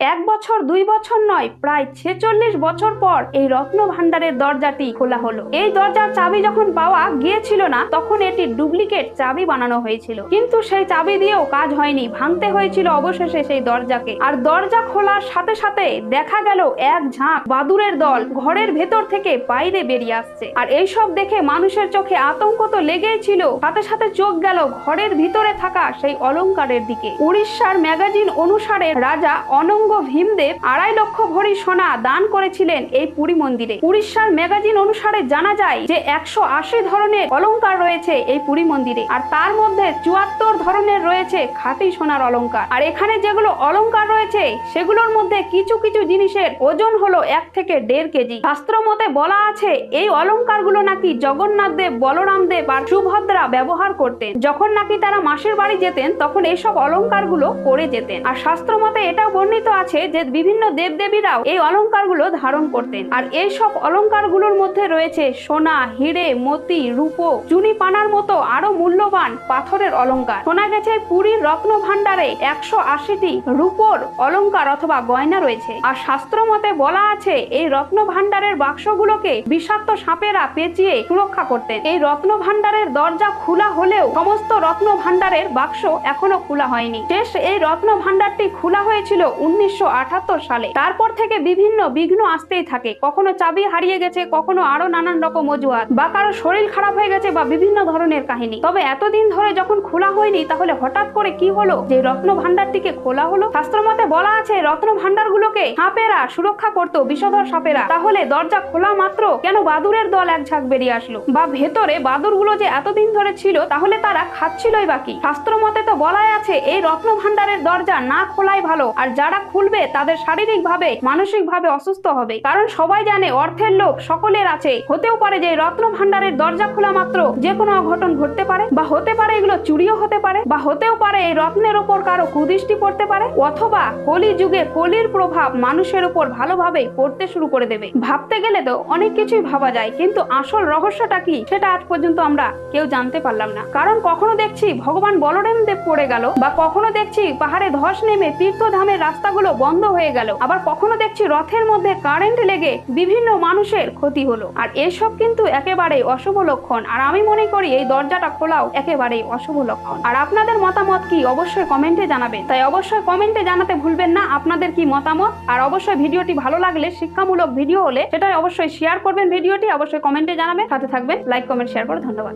এক বছর 2 বছর নয়, প্রায় 46 বছর পর এই রত্ন ভান্ডারের দরজাটি খোলা হলো। এই দরজার চাবি যখন পাওয়া গিয়েছিল না, তখন এটি ডুপ্লিকেট চাবি বানানো হয়েছিল, কিন্তু সেই চাবি দিয়েও কাজ হয়নি, ভাঙতে হয়েছিল অবশেষে সেই দরজাকে। আর দরজা খোলার সাথে সাথে দেখা গেল এক ঝাঁক বাদুড়ের দল ঘরের ভেতর থেকে বাইরে বেরিয়ে আসছে। আর এইসব দেখে মানুষের চোখে আতঙ্ক তো লেগেই ছিল, সাথে সাথে চোখ গেল ঘরের ভিতরে থাকা সেই অলংকারের দিকে। উড়িষ্যার ম্যাগাজিন অনুসারে রাজা অনঙ্গ ভীমদেব 2.5 লক্ষ ভরি সোনা দান করেছিলেন এই পুরী মন্দিরে। উড়িষ্যার ম্যাগাজিন অনুসারে জানা যায় যে 180 ধরনের অলংকার রয়েছে এই পুরী মন্দিরে, আর তার মধ্যে 74 ধরনের রয়েছে খাঁটি সোনার অলংকার। আর এখানে যেগুলো অলংকার রয়েছে সেগুলোর মধ্যে কিছু কিছু জিনিসের ওজন হলো 1 থেকে 1.5 কেজি। শাস্ত্র মতে বলা আছে এই অলংকারগুলো নাকি জগন্নাথ দেব, বলরাম দেব আর সুভদ্রা ব্যবহার করতেন। যখন নাকি তারা মাসির বাড়ি যেতেন তখন এইসব অলংকারগুলো পরে যেতেন। আর শাস্ত্র মতে এটাও বর্ণিত আছে যে বিভিন্ন দেবদেবীরাও এই অলংকারগুলো ধারণ করতেন। আর এইসব অলংকারগুলোর মধ্যে রয়েছে সোনা, হিরে, মতি, রূপো, চুনি পানার মতো আরো মূল্যবান পাথরের অলংকার। শোনা গেছে পুরীর রত্ন ভান্ডারে 180টি রূপোর অলংকার অথবা গয়না রয়েছে। আর শাস্ত্র মতে বলা আছে এই রত্ন ভান্ডারের বাক্সগুলোকে বিষাক্ত সাপেরা পেঁচিয়ে সুরক্ষা করতেন। এই রত্ন ভান্ডারের দরজা খোলা হলেও সমস্ত রত্ন ভান্ডারের বাক্স এখনো খোলা হয়নি। শেষ এই রত্ন ভান্ডারটি খোলা হয়েছিল 1978 সালে। তারপর থেকে বিভিন্ন বিঘ্ন আসতেই থাকে, কখনো চাবি হারিয়ে গেছে, কখনো আরো নানান রকম অজুহাত, বা কারো শরীর খারাপ হয়ে গেছে, বা বিভিন্ন ধরনের কাহিনী। তবে এতদিন ধরে যখন খোলা হয়নি, তাহলে হঠাৎ করে কি হলো যে রত্ন ভান্ডারটিকে খোলা হলো? শাস্ত্র মতে বলা আছে রত্ন ভান্ডারগুলোকে সাপেরা সুরক্ষা করতো, বিষধর সাপেরা। তাহলে দরজা খোলা মাত্র কেন বাদুড়ের দল এক ঝাঁক বেরিয়ে আসলো? বা ভেতরে বাদুড়গুলো যে এতদিন ধরে ছিল তাহলে তারা খাচ্ছিলই বাকি? শাস্ত্র মতে তো বলাই আছে এই রত্ন ভান্ডারের দরজা না খোলাই ভালো, আর যারা খুলবে তাদের শারীরিক ভাবে মানসিক ভাবে অসুস্থ হবে। কারণ সবাই জানে অর্থের লোভ সকলের আছে। হতেও পারে যে রত্ন ভান্ডারের দরজা খোলা মাত্র যে কোনো অঘটন ঘটতে পারে, বা হতে পারে এগুলো চুরিও হতে পারে, বা হতেও পারে এই রত্নের ওপর কারো কুদৃষ্টি পড়তে পারে, অথবা কলি যুগে কলির প্রভাব মানুষের উপর ভালোভাবে পড়তে শুরু করে দেবে। ভাবতে গেলে তো অনেক কিছুই ভাবা যায়, কিন্তু আসল রহস্যটা কি সেটা আজ পর্যন্ত আমরা কেউ জানতে পারলাম না। কারণ কখনো দেখছি ভগবান বলরাম দেব পড়ে গেল, বা কখনো দেখছি পাহাড়ে ধস নেমে তীর্থধামের রাস্তাগুলো বন্ধ হয়ে গেল, আবার কখনো দেখছি রথের মধ্যে কারেন্ট লেগে বিভিন্ন মানুষের ক্ষতি হলো। আর এসব কিন্তু একেবারেই অশুভ লক্ষণ। আর আমি মনে করি এই দরজাটা খোলাও একেবারেই অশুভ লক্ষণ। আর আপনাদের মতামত কি অবশ্যই কমেন্টে জানাবেন। তাই অবশ্যই কমেন্টে জানাতে ভুলবেন না আপনাদের কি মতামত। আর অবশ্যই ভিডিওটি ভালো লাগলে, শিক্ষামূলক ভিডিও হলে সেটা অবশ্যই শেয়ার করবেন। ভিডিওটি অবশ্যই কমেন্টে জানাবেন, সাথে থাকবেন, লাইক কমেন্ট শেয়ার করে। ধন্যবাদ।